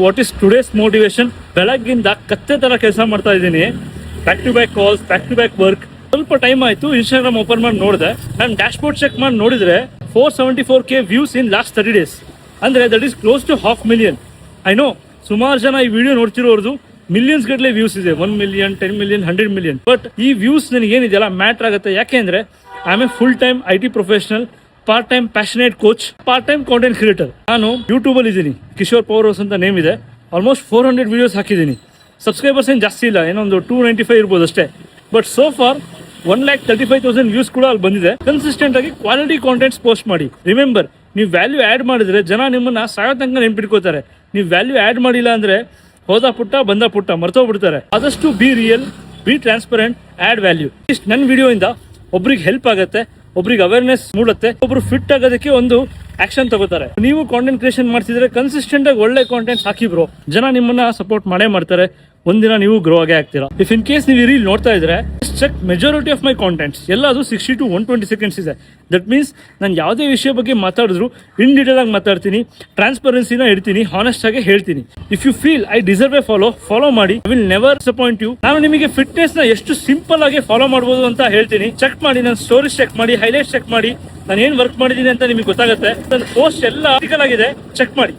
What is today's motivation? ಬೆಳಗ್ಗಿಂದ ಕತ್ತೆ ತರ ಕೆಲಸ ಮಾಡ್ತಾ ಇದ್ದೀನಿ. Back to back calls, back to back work. ಸ್ವಲ್ಪ ಟೈಮ್ ಆಯ್ತು, ಇನ್ಸ್ಟಾಗ್ರಾಮ್ ಓಪನ್ ಮಾಡಿ ನೋಡಿದೆ. ನಾನು ಡ್ಯಾಶ್ ಬೋರ್ಡ್ ಚೆಕ್ ಮಾಡಿ ನೋಡಿದ್ರೆ 474K views in last 30 days. ಅಂದ್ರೆ that is close to 500,000. I know ಸುಮಾರು ಜನ ಈ ವಿಡಿಯೋ ನೋಡ್ತಿರೋರ್ದು ಮಿಲಿಯನ್ಸ್ ಗಟ್ಟಲೆ ವ್ಯೂಸ್ ಇದೆ, 1 million, 10 million, 100 million. ಬಟ್ ಈ ವ್ಯೂಸ್ ನನಗೆ ಏನಿದೆಯಲ್ಲ ಮ್ಯಾಟರ್ ಆಗುತ್ತೆ. ಯಾಕೆಂದ್ರೆ I am A full time IT professional, part time passionate coach, part time content creator. ನಾನು ಯೂಟ್ಯೂಬ್ ಅಲ್ಲಿ ಇದ್ದೀನಿ, ಕಿಶೋರ್ ಪವರ್ ಹೌಸ್ ಅಂತ ನೇಮ್ ಇದೆ. ಆಲ್ಮೋಸ್ಟ್ 400 ವಿಡಿಯೋಸ್ ಹಾಕಿದ್ದೀನಿ. ಸಬ್ಸ್ಕ್ರೈಬರ್ಸ್ ಏನು ಜಾಸ್ತಿ ಇಲ್ಲ, ಏನೊಂದು 295 ಇರ್ಬೋದು ಅಷ್ಟೇ. ಬಟ್ ಸೋ ಫಾರ್ 1,35,000 ವ್ಯೂಸ್ ಕೂಡ ಅಲ್ಲಿ ಬಂದಿದೆ. ಕನ್ಸಿಸ್ಟೆಂಟ್ ಆಗಿ ಕ್ವಾಲಿಟಿ ಕಾಂಟೆಂಟ್ಸ್ ಪೋಸ್ಟ್ ಮಾಡಿ. ರಿಮೆಂಬರ್, ನೀವು ವ್ಯಾಲ್ಯೂ ಆ್ಯಡ್ ಮಾಡಿದ್ರೆ ಜನ ನಿಮ್ಮನ್ನ ಸಾಯೋ ತನಕ ನೆನ್ಪಿಟ್ಕೋತಾರೆ. ನೀವು ವ್ಯಾಲ್ಯೂ ಆ್ಯಡ್ ಮಾಡಿಲ್ಲ ಅಂದ್ರೆ ಹೋದ ಪುಟ್ಟ ಬಂದ ಪುಟ್ಟ ಮರ್ತೋಗ್ಬಿಡ್ತಾರೆ. ಆದಷ್ಟು B real, B transparent, add value. ಇಷ್ಟು ನನ್ನ ವಿಡಿಯೋಯಿಂದ ಒಬ್ರಿಗೆ ಹೆಲ್ಪ್ ಆಗುತ್ತೆ, ಒಬ್ರಿಗೆ ಅವೇರ್ನೆಸ್ ಮೂಡುತ್ತೆ, ಒಬ್ರು ಫಿಟ್ ಆಗೋದಕ್ಕೆ ಒಂದು ಆಕ್ಷನ್ ತಗೋತಾರೆ. ನೀವು ಕಾಂಟೆಂಟ್ ಕ್ರಿಯೇಷನ್ ಮಾಡ್ತಿದ್ರೆ ಕನ್ಸಿಸ್ಟೆಂಟ್ ಆಗಿ ಒಳ್ಳೆ ಕಾಂಟೆಂಟ್ಸ್ ಹಾಕಿ ಬ್ರೋ, ಜನ ನಿಮ್ಮನ್ನ ಸಪೋರ್ಟ್ ಮಾಡೇ ಮಾಡ್ತಾರೆ. ಒಂದಿನ ನೀವು ಗ್ರೋ ಆಗೇ ಆಗ್ತೀರಾ. ಇಫ್ ಇನ್ ಕೇಸ್ ನೀವು ರೀಲ್ ನೋಡ್ತಾ ಇದ್ರೆ check majority of my contents ಎಲ್ಲ ಅದು 60 to 120 seconds ಇದೆ. ದಟ್ ಮೀನ್ಸ್ ನಾನು ಯಾವುದೇ ವಿಷಯ ಬಗ್ಗೆ ಮಾತಾಡಿದ್ರು ಇನ್ ಡೀಟೇಲ್ ಆಗಿ ಮಾತಾಡ್ತೀನಿ, ಟ್ರಾನ್ಸ್ಪರೆನ್ಸಿನ ಇಡ್ತೀನಿ, ಹಾನೆಸ್ಟ್ ಆಗಿ ಹೇಳ್ತೀನಿ. If you feel I deserve a follow ಮಾಡಿ. I will never disappoint you. ನಾನು ನಿಮಗೆ ಫಿಟ್ನೆಸ್ ನ ಎಷ್ಟು ಸಿಂಪಲ್ ಆಗಿ ಫಾಲೋ ಮಾಡಬಹುದು ಅಂತ ಹೇಳ್ತೀನಿ. ಚೆಕ್ ಮಾಡಿ, ನನ್ನ ಸ್ಟೋರೀಸ್ ಚೆಕ್ ಮಾಡಿ, ಹೈಲೈಟ್ಸ್ ಚೆಕ್ ಮಾಡಿ, ನಾನು ಏನ್ ವರ್ಕ್ ಮಾಡಿದ್ದೀನಿ ಅಂತ ನಿಮಗೆ ಗೊತ್ತಾಗುತ್ತೆ. ನನ್ನ ಪೋಸ್ಟ್ ಎಲ್ಲ ಆರ್ಟಿಕಲ್ ಆಗಿದೆ, ಚೆಕ್ ಮಾಡಿ.